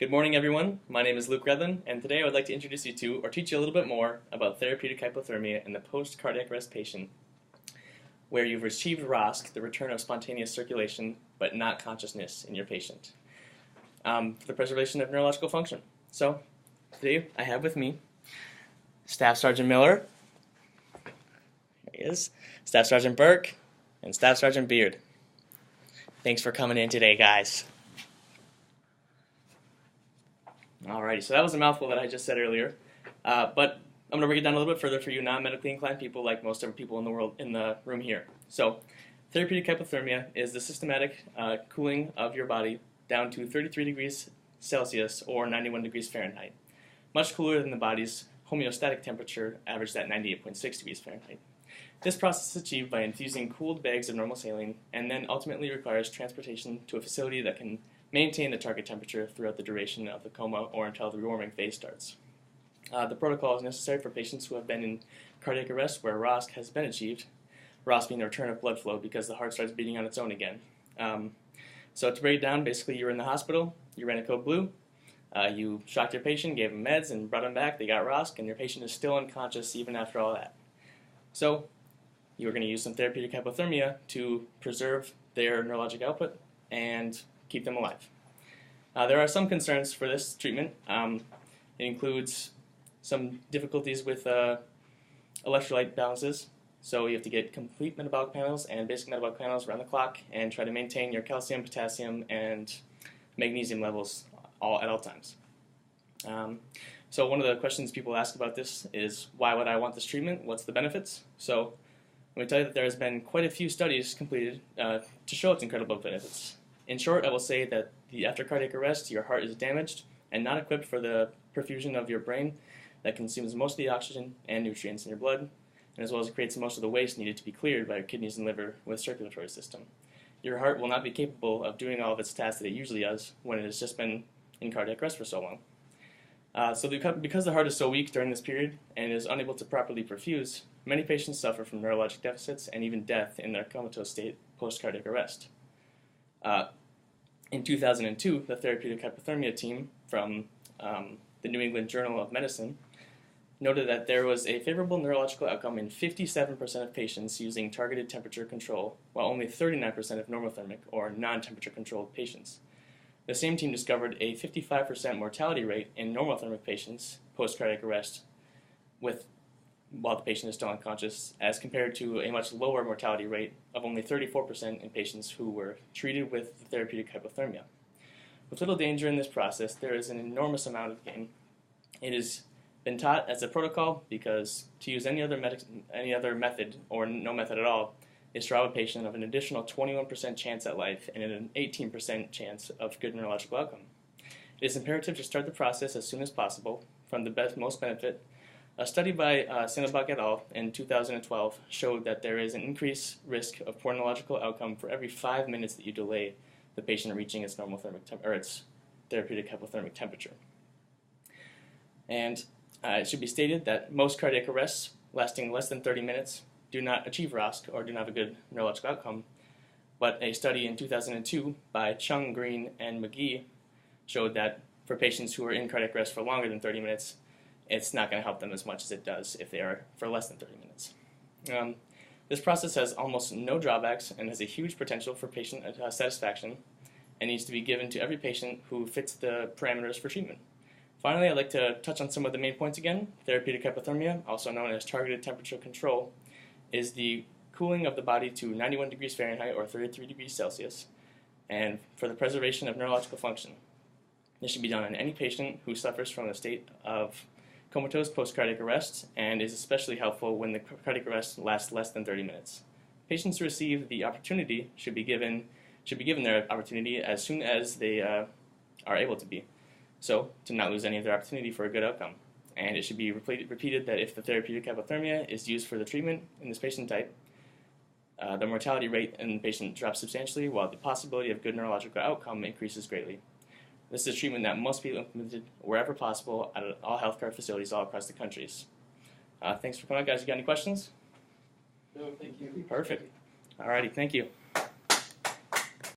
Good morning, everyone. My name is Luke Redlon, and today I would like to introduce you to, or teach you a little bit more about therapeutic hypothermia in the post-cardiac arrest patient, where you've achieved ROSC, the return of spontaneous circulation, but not consciousness in your patient, for the preservation of neurological function. So, today I have with me Staff Sergeant Miller, there he is, Staff Sergeant Burke, and Staff Sergeant Beard. Thanks for coming in today, guys. Alrighty, so that was a mouthful that I just said earlier, but I'm going to break it down a little bit further for you non-medically inclined people like most of the people in the world in the room here. So, therapeutic hypothermia is the systematic cooling of your body down to 33 degrees Celsius or 91 degrees Fahrenheit, much cooler than the body's homeostatic temperature averaged at 98.6 degrees Fahrenheit. This process is achieved by infusing cooled bags of normal saline and then ultimately requires transportation to a facility that can maintain the target temperature throughout the duration of the coma or until the rewarming phase starts. The protocol is necessary for patients who have been in cardiac arrest where ROSC has been achieved, ROSC being the return of blood flow because the heart starts beating on its own again. So to break it down, basically you're in the hospital, you ran a code blue, you shocked your patient, gave them meds and brought them back, they got ROSC, and your patient is still unconscious even after all that. So you are going to use some therapeutic hypothermia to preserve their neurologic output and keep them alive. There are some concerns for this treatment. It includes some difficulties with electrolyte balances. So you have to get complete metabolic panels and basic metabolic panels around the clock and try to maintain your calcium, potassium, and magnesium levels at all times. So one of the questions people ask about this is, why would I want this treatment? What's the benefits? So let me tell you that there has been quite a few studies completed to show its incredible benefits. In short, I will say that after cardiac arrest, your heart is damaged and not equipped for the perfusion of your brain that consumes most of the oxygen and nutrients in your blood, and as well as it creates most of the waste needed to be cleared by your kidneys and liver with circulatory system. Your heart will not be capable of doing all of its tasks that it usually does when it has just been in cardiac arrest for so long. Because the heart is so weak during this period and is unable to properly perfuse, many patients suffer from neurologic deficits and even death in their comatose state post-cardiac arrest. In 2002, the therapeutic hypothermia team from the New England Journal of Medicine noted that there was a favorable neurological outcome in 57% of patients using targeted temperature control, while only 39% of normothermic or non-temperature controlled patients. The same team discovered a 55% mortality rate in normothermic patients post-cardiac arrest while the patient is still unconscious, as compared to a much lower mortality rate of only 34% in patients who were treated with therapeutic hypothermia. With little danger in this process, there is an enormous amount of gain. It has been taught as a protocol because to use any other method or no method at all is to rob a patient of an additional 21% chance at life and an 18% chance of good neurological outcome. It is imperative to start the process as soon as possible from the most benefit. A study by Sinabak et al. In 2012 showed that there is an increased risk of poor neurological outcome for every 5 minutes that you delay the patient reaching its its therapeutic hypothermic temperature. And it should be stated that most cardiac arrests lasting less than 30 minutes do not achieve ROSC or do not have a good neurological outcome. But a study in 2002 by Chung, Green, and McGee showed that for patients who are in cardiac arrest for longer than 30 minutes, it's not going to help them as much as it does if they are for less than 30 minutes. This process has almost no drawbacks and has a huge potential for patient satisfaction and needs to be given to every patient who fits the parameters for treatment. Finally, I'd like to touch on some of the main points again. Therapeutic hypothermia, also known as targeted temperature control, is the cooling of the body to 91 degrees Fahrenheit or 33 degrees Celsius, and for the preservation of neurological function. This should be done on any patient who suffers from a state of comatose post-cardiac arrest and is especially helpful when the cardiac arrest lasts less than 30 minutes. Patients who receive the opportunity should be given their opportunity as soon as they are able to be, so to not lose any of their opportunity for a good outcome. And it should be repeated that if the therapeutic hypothermia is used for the treatment in this patient type, the mortality rate in the patient drops substantially while the possibility of good neurological outcome increases greatly. This is a treatment that must be implemented wherever possible at all healthcare facilities all across the countries. Thanks for coming out, guys. You got any questions? No, thank you. Perfect. Alrighty, thank you.